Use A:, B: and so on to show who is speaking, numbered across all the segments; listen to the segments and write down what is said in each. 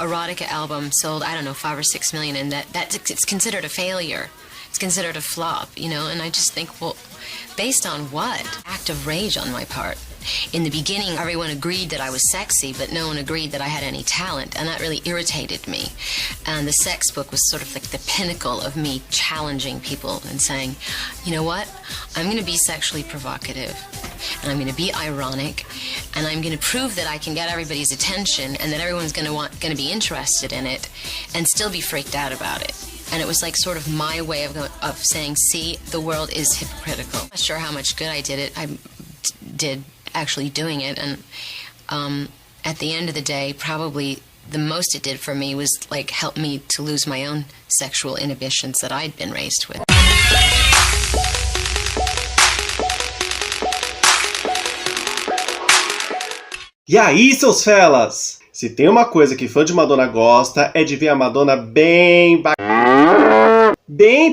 A: erotica album sold, I don't know, 5 or 6 million, and it's considered a failure. It's considered a flop, you know, and I just think, well, based on what? Act of rage on my part. In the beginning, everyone agreed that I was sexy, but no one agreed that I had any talent, and that really irritated me. And the sex book was sort of like the pinnacle of me challenging people and saying, you know what, I'm going to be sexually provocative, and I'm going to be ironic, and I'm going to prove that I can get everybody's attention and that everyone's going to be interested in it and still be freaked out about it. And it was like sort of my way of saying, see, the world is hypocritical. I'm not sure how much good I did actually doing it, and at the end of the day, probably the most it did for me was like help me to lose my own sexual inhibitions that I'd been raised with.
B: E aí, seus felas? Se tem uma coisa que fã de Madonna gosta, é de ver a Madonna bem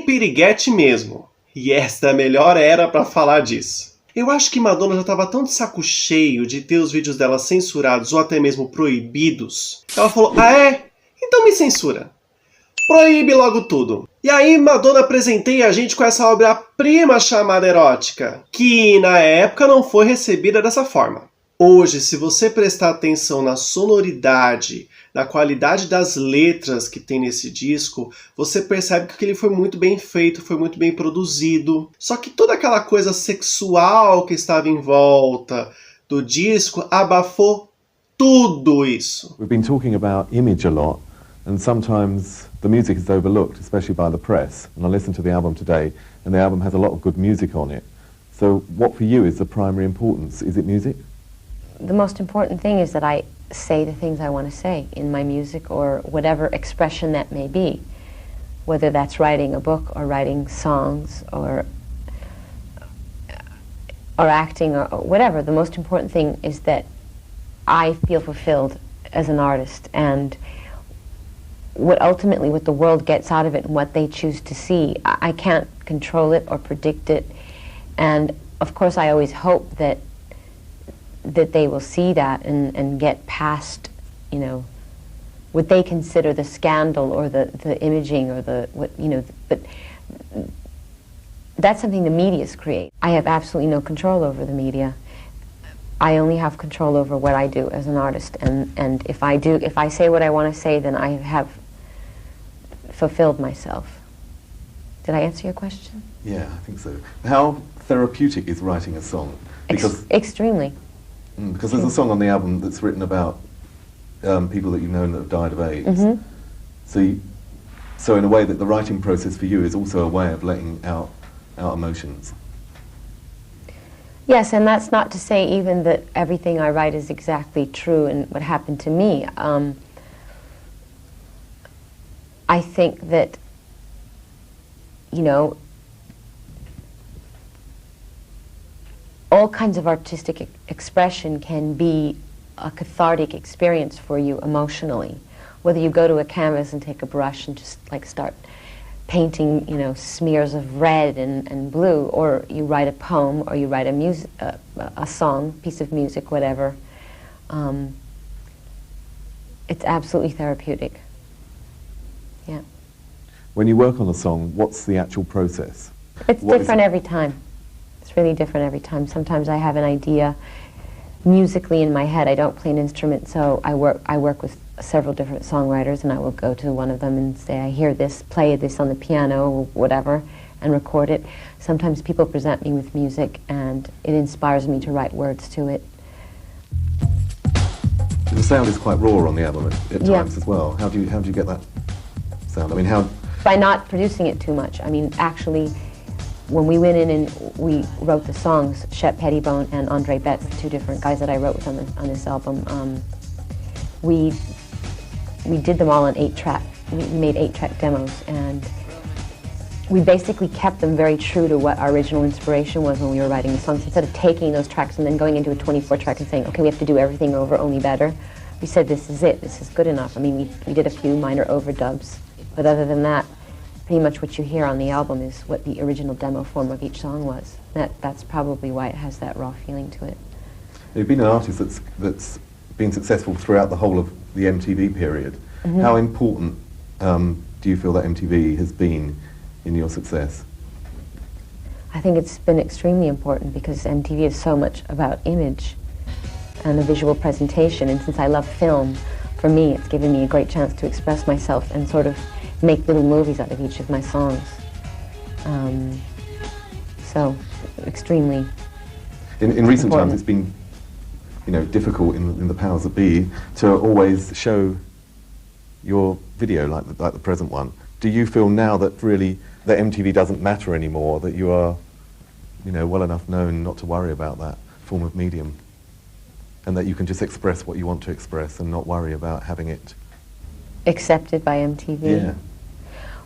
B: piriguete mesmo. E esta é a melhor era pra falar disso. Eu acho que Madonna já estava tão de saco cheio de ter os vídeos dela censurados ou até mesmo proibidos. Ela falou, ah é? Então me censura. Proíbe logo tudo. E aí Madonna presenteia a gente com essa obra-prima chamada Erótica, que na época não foi recebida dessa forma. Hoje, se você prestar atenção na sonoridade, na qualidade das letras que tem nesse disco, você percebe que ele foi muito bem feito, foi muito bem produzido. Só que toda aquela coisa sexual que estava em volta do disco abafou tudo isso.
C: We've been talking about image a lot, and sometimes the music is overlooked, especially by the press. And I listened to the album today, and the album has a lot of good music on it. So what for you is the primary importance? Is it music?
D: The most important thing is that I say the things I want to say in my music or whatever expression that may be, whether that's writing a book or writing songs or acting or whatever. The most important thing is that I feel fulfilled as an artist, and what the world gets out of it and what they choose to see, I can't control it or predict it. And of course I always hope that they will see that and get past, you know, what they consider the scandal or the imaging or but that's something the medias create. I have absolutely no control over the media. I only have control over what I do as an artist, and if I say what I want to say, then I have fulfilled myself. Did I answer your question?
C: Yeah, I think so. How therapeutic is writing a song? Because
D: extremely.
C: Because there's a song on the album that's written about people that you've known that have died of AIDS. Mm-hmm. So in a way that the writing process for you is also a way of letting out emotions.
D: Yes, and that's not to say even that everything I write is exactly true and what happened to me. I think that, you know, all kinds of artistic expression can be a cathartic experience for you emotionally. Whether you go to a canvas and take a brush and just like start painting, you know, smears of red and blue, or you write a poem, or you write a song, piece of music, whatever. It's absolutely therapeutic. Yeah.
C: When you work on a song, what's the actual process?
D: It's different every time. It's really different every time. Sometimes I have an idea musically in my head. I don't play an instrument, so I work with several different songwriters, and I will go to one of them and say, I hear this, play this on the piano or whatever, and record it. Sometimes people present me with music, and it inspires me to write words to it.
C: The sound is quite raw on the album at times as well. How do you get that sound? I mean, how?
D: By not producing it too much. I mean, actually, when we went in and we wrote the songs, Shep Pettibone and Andre Betts, the two different guys that I wrote with on this album, we did them all on 8-track. We made 8-track demos, and we basically kept them very true to what our original inspiration was when we were writing the songs. Instead of taking those tracks and then going into a 24-track and saying, okay, we have to do everything over, only better, we said, this is it, this is good enough. I mean, we did a few minor overdubs, but other than that, pretty much what you hear on the album is what the original demo form of each song was. That's probably why it has that raw feeling to it.
C: You've been an artist that's been successful throughout the whole of the MTV period. How important do you feel that MTV has been in your success?
D: I think it's been extremely important because MTV is so much about image and a visual presentation, and since I love film, for me it's given me a great chance to express myself and sort of make little movies out of each of my songs. So, extremely
C: In recent
D: important.
C: times it's been, you know, difficult in the powers that be to always show your video like the present one. Do you feel now that really that MTV doesn't matter anymore, that you are, you know, well enough known not to worry about that form of medium, and that you can just express what you want to express and not worry about having it
D: accepted by MTV?
C: Yeah.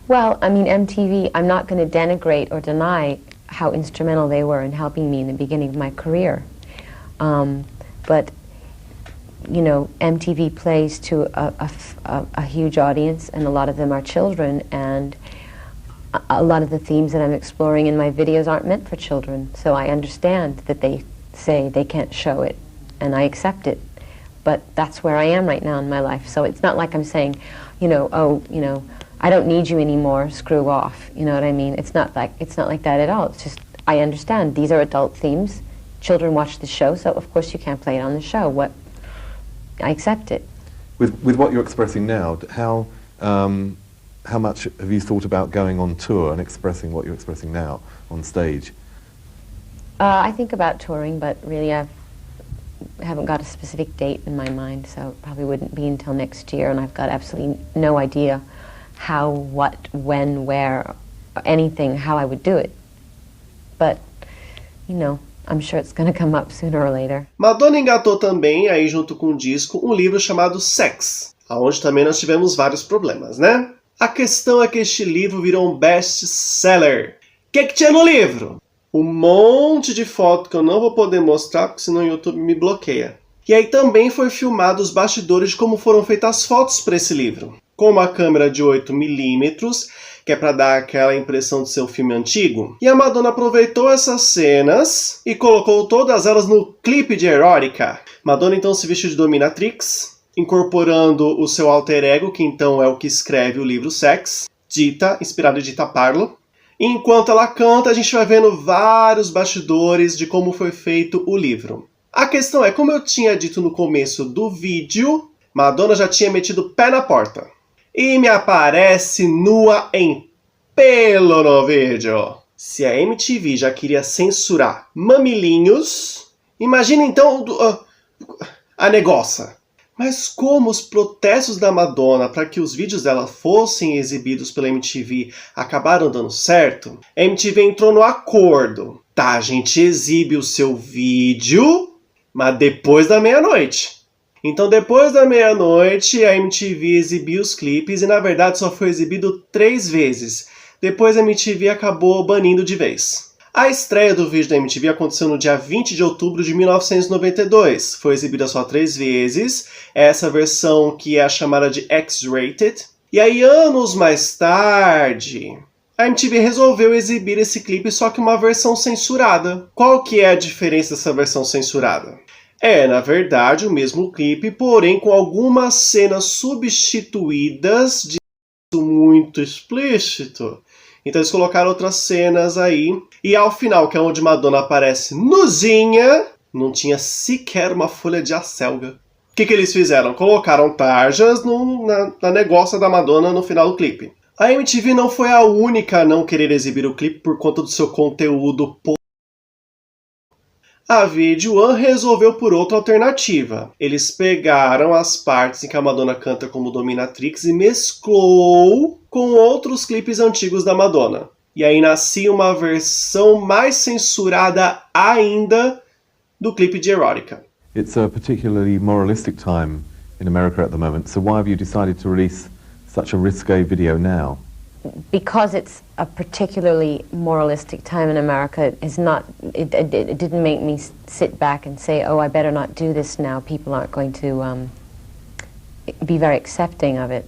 D: Well, I mean, MTV, I'm not going to denigrate or deny how instrumental they were in helping me in the beginning of my career. But, you know, MTV plays to a huge audience, and a lot of them are children, and a lot of the themes that I'm exploring in my videos aren't meant for children. So I understand that they say they can't show it, and I accept it. But that's where I am right now in my life. So it's not like I'm saying, you know, oh, you know, I don't need you anymore, screw off. You know what I mean? It's not like that at all. It's just, I understand these are adult themes. Children watch the show, so of course you can't play it on the show. I accept it.
C: With what you're expressing now, how much have you thought about going on tour and expressing what you're expressing now on stage?
D: I think about touring, but really I haven't got a specific date in my mind, so it probably wouldn't be until next year, and I've got absolutely no idea how, what, when, where, anything, how I would do it. But, you know, I'm sure it's going to come up sooner or later.
B: Madonna engatou também, aí junto com o disco, um livro chamado Sex, onde também nós tivemos vários problemas, né? A questão é que este livro virou um best-seller. O que tinha no livro? Um monte de foto que eu não vou poder mostrar, porque senão o YouTube me bloqueia. E aí também foi filmado os bastidores de como foram feitas as fotos para esse livro. Com uma câmera de 8mm, que é para dar aquela impressão de ser um filme antigo. E a Madonna aproveitou essas cenas e colocou todas elas no clipe de Erotica. Madonna então se vestiu de dominatrix, incorporando o seu alter ego, que então é o que escreve o livro Sex, inspirado em Dita Parlo. E enquanto ela canta, a gente vai vendo vários bastidores de como foi feito o livro. A questão é, como eu tinha dito no começo do vídeo, Madonna já tinha metido o pé na porta. E me aparece nua em pelo no vídeo. Se a MTV já queria censurar mamilinhos, imagina então a negócia. Mas como os protestos da Madonna para que os vídeos dela fossem exibidos pela MTV acabaram dando certo, a MTV entrou no acordo. Tá, a gente exibe o seu vídeo, mas depois da meia-noite. Então depois da meia-noite a MTV exibiu os clipes e na verdade só foi exibido 3 vezes. Depois a MTV acabou banindo de vez. A estreia do vídeo da MTV aconteceu no dia 20 de outubro de 1992. Foi exibida só 3 vezes, essa versão que é a chamada de X-Rated. E aí, anos mais tarde, a MTV resolveu exibir esse clipe, só que uma versão censurada. Qual que é a diferença dessa versão censurada? É, na verdade, o mesmo clipe, porém com algumas cenas substituídas de muito explícito. Então eles colocaram outras cenas aí. E ao final, que é onde Madonna aparece nuzinha, não tinha sequer uma folha de acelga. O que eles fizeram? Colocaram tarjas na negócio da Madonna no final do clipe. A MTV não foi a única a não querer exibir o clipe por conta do seu conteúdo. A Video One resolveu por outra alternativa. Eles pegaram as partes em que a Madonna canta como dominatrix e mesclou com outros clipes antigos da Madonna. E aí nascia uma versão mais censurada ainda do clipe de Erotica.
C: It's a particularly moralistic time in America at the moment, so why have you decided to release such a risque video now?
D: Because it's a particularly moralistic time in America, it didn't make me sit back and say, oh, I better not do this now. People aren't going to be very accepting of it.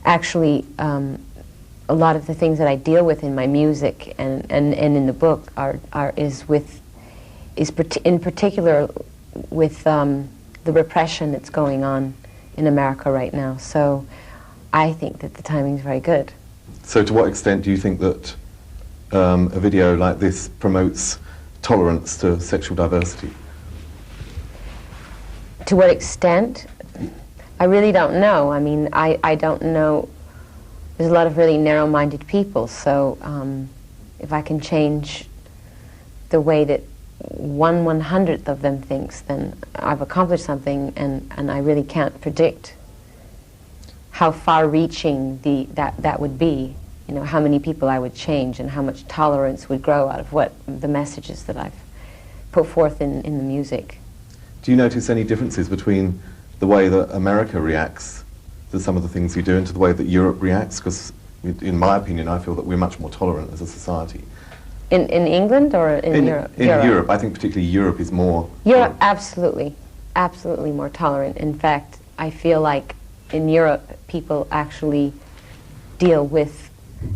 D: Actually, a lot of the things that I deal with in my music and in the book is in particular with the repression that's going on in America right now. So I think that the timing's very good.
C: So to what extent do you think that a video like this promotes tolerance to sexual diversity?
D: To what extent? I really don't know. I mean, I don't know. There's a lot of really narrow-minded people, so if I can change the way that 1/100th of them thinks, then I've accomplished something, and I really can't predict how far-reaching that would be. You know, how many people I would change and how much tolerance would grow out of what the messages that I've put forth in the music.
C: Do you notice any differences between the way that America reacts to some of the things you do and to the way that Europe reacts? Because in my opinion, I feel that we're much more tolerant as a society.
D: In England or in Europe?
C: In Europe. I think particularly Europe is more...
D: Europe, absolutely. Absolutely more tolerant. In fact, I feel like in Europe, people actually deal with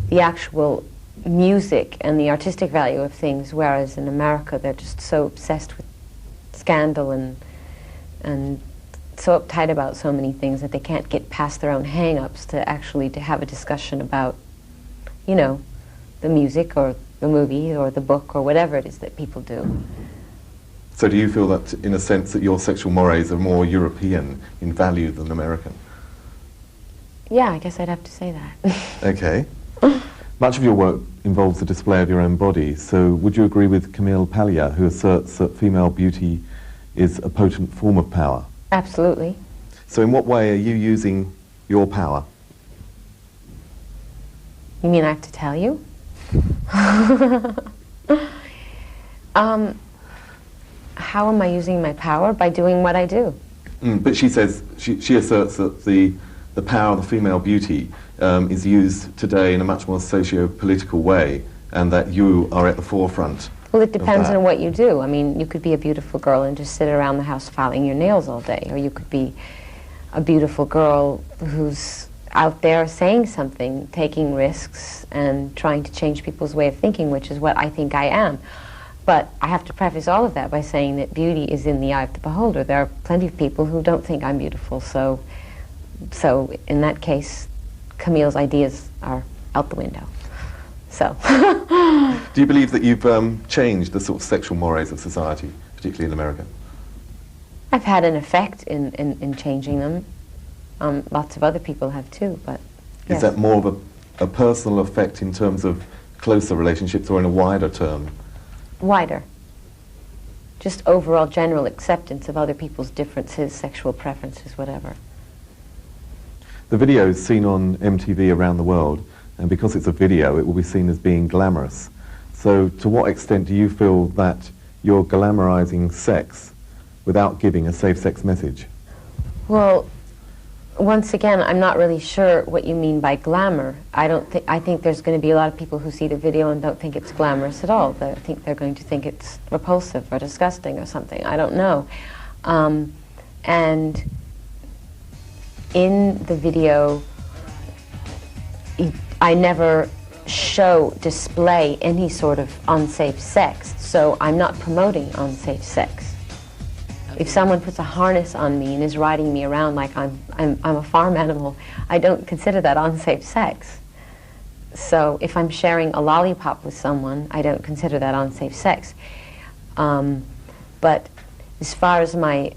D: the actual music and the artistic value of things, whereas in America, they're just so obsessed with scandal and so uptight about so many things that they can't get past their own hang-ups to actually to have a discussion about, you know, the music or the movie or the book or whatever it is that people do.
C: So do you feel that, in a sense, that your sexual mores are more European in value than American?
D: Yeah, I guess I'd have to say that.
C: Okay. Much of your work involves the display of your own body, so would you agree with Camille Paglia, who asserts that female beauty is a potent form of power?
D: Absolutely.
C: So in what way are you using your power?
D: You mean I have to tell you? How am I using my power? By doing what I do.
C: But she says, she asserts that the power of the female beauty is used today in a much more socio-political way, and that you are at the forefront.
D: Well, it depends on what you do. I mean, you could be a beautiful girl and just sit around the house filing your nails all day, or you could be a beautiful girl who's out there saying something, taking risks, and trying to change people's way of thinking, which is what I think I am. But I have to preface all of that by saying that beauty is in the eye of the beholder. There are plenty of people who don't think I'm beautiful, so in that case, Camille's ideas are out the window. So.
C: Do you believe that you've changed the sort of sexual mores of society, particularly in America?
D: I've had an effect in changing them. Lots of other people have too, but yes.
C: Is that more of a personal effect in terms of closer relationships, or in a wider term?
D: Wider. Just overall general acceptance of other people's differences, sexual preferences, whatever.
C: The video is seen on MTV around the world, and because it's a video, it will be seen as being glamorous. So to what extent do you feel that you're glamorizing sex without giving a safe sex message?
D: Well, once again, I'm not really sure what you mean by glamour. I think there's going to be a lot of people who see the video and don't think it's glamorous at all. I think they're going to think it's repulsive or disgusting or something. I don't know. And in the video, I never display any sort of unsafe sex, so I'm not promoting unsafe sex. If someone puts a harness on me and is riding me around like I'm a farm animal, I don't consider that unsafe sex. So if I'm sharing a lollipop with someone, I don't consider that unsafe sex. But as far as my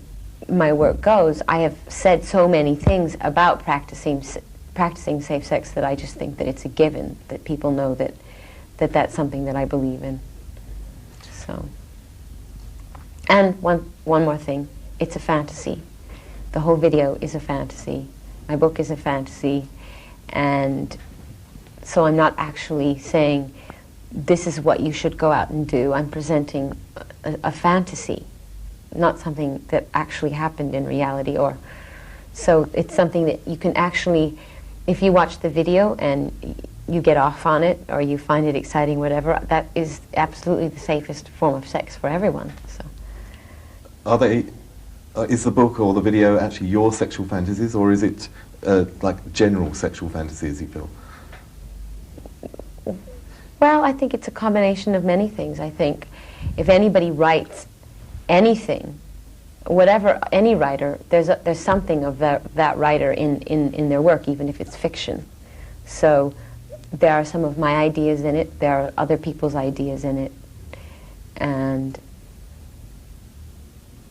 D: work goes, I have said so many things about practicing safe sex that I just think that it's a given, that people know that that's something that I believe in. So. And one more thing, it's a fantasy. The whole video is a fantasy. My book is a fantasy, and so I'm not actually saying this is what you should go out and do. I'm presenting a fantasy, not something that actually happened in reality. So it's something that you can actually, if you watch the video and you get off on it or you find it exciting, whatever, that is absolutely the safest form of sex for everyone. So.
C: Is the book or the video actually your sexual fantasies, or is it like general sexual fantasies you feel?
D: Well, I think it's a combination of many things. I think if anybody writes anything whatever, any writer, there's something of that writer in their work, even if it's fiction. So there are some of my ideas in it, there are other people's ideas in it, and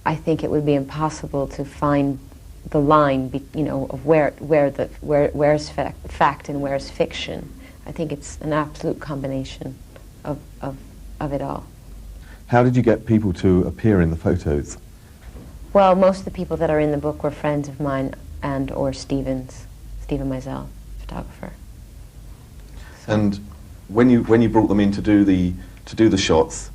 D: I think it would be impossible to find the line, of where's fact and where's fiction. I think it's an absolute combination of it all.
C: How did you get people to appear in the photos?
D: Well, most of the people that are in the book were friends of mine or Stephen Meisel, photographer.
C: And when you brought them in to do the shots,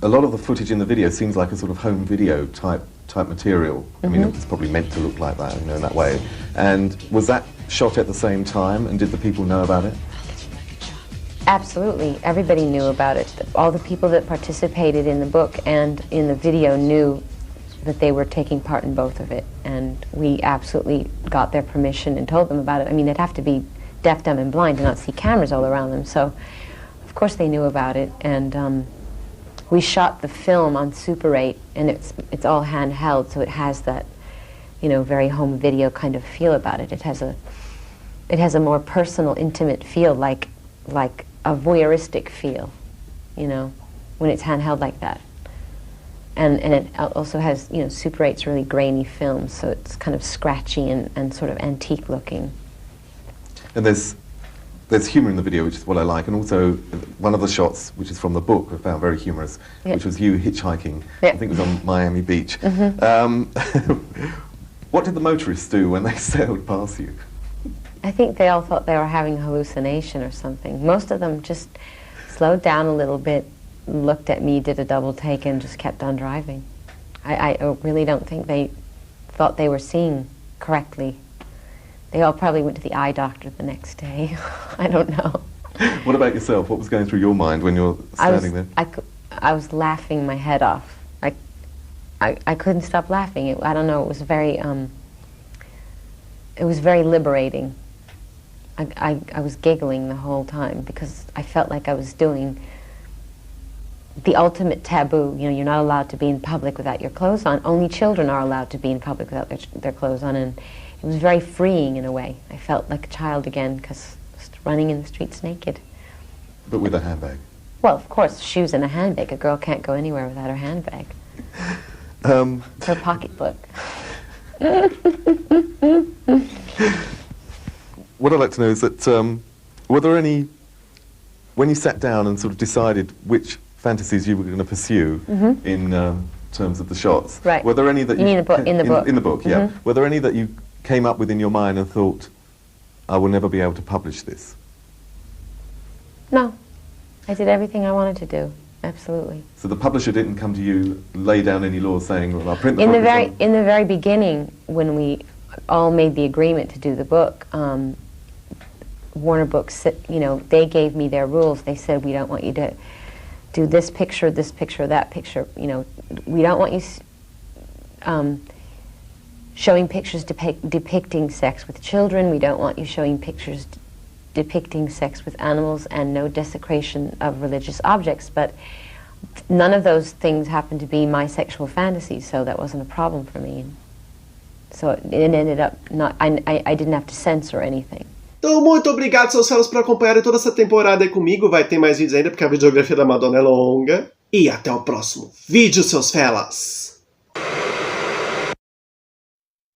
C: a lot of the footage in the video seems like a sort of home video type material. I mean, it's probably meant to look like that, in that way. And was that shot at the same time, and did the people know about it?
D: Absolutely. Everybody knew about it. All the people that participated in the book and in the video knew that they were taking part in both of it. And we absolutely got their permission and told them about it. I mean, they'd have to be deaf, dumb, and blind to not see cameras all around them. So, of course, they knew about it. And we shot the film on Super 8, and it's all handheld, so it has that, very home video kind of feel about it. It has a more personal, intimate feel, like a voyeuristic feel, when it's handheld like that. And it also has, Super 8's really grainy film, so it's kind of scratchy and sort of antique looking.
C: And there's humour in the video, which is what I like, and also one of the shots, which is from the book, I found very humorous, which was you hitchhiking. I think it was on Miami Beach. What did the motorists do when they sailed past you?
D: I think they all thought they were having a hallucination or something. Most of them just slowed down a little bit, looked at me, did a double take, and just kept on driving. I really don't think they thought they were seeing correctly. They all probably went to the eye doctor the next day. I don't know.
C: What about yourself? What was going through your mind when you're standing there?
D: I was laughing my head off. I couldn't stop laughing. I don't know. It was very liberating. I was giggling the whole time because I felt like I was doing the ultimate taboo. You're not allowed to be in public without your clothes on. Only children are allowed to be in public without their clothes on, and it was very freeing in a way. I felt like a child again because just running in the streets naked.
C: But with a handbag?
D: Well, of course, shoes and a handbag. A girl can't go anywhere without her handbag. Her pocketbook.
C: What I'd like to know is that, were there any, when you sat down and sort of decided which fantasies you were going to pursue in terms of the shots,
D: right.
C: Were there any that
D: you mean in the book?
C: In the book, yeah. Were there any that you came up with in your mind and thought, I will never be able to publish this?
D: No. I did everything I wanted to do. Absolutely.
C: So the publisher didn't come to you, lay down any laws saying, well, I'll print the book.
D: In the very beginning, when we all made the agreement to do the book, Warner Books, they gave me their rules. They said, we don't want you to do this picture, that picture. We don't want you showing pictures depicting sex with children. We don't want you showing pictures depicting sex with animals, and no desecration of religious objects. But none of those things happened to be my sexual fantasies, so that wasn't a problem for me. So it ended up I didn't have to censor anything.
B: Então, muito obrigado, seus fellas, por acompanharem toda essa temporada aí comigo. Vai ter mais vídeos ainda, porque a videografia da Madonna é longa. E até o próximo vídeo, seus fellas!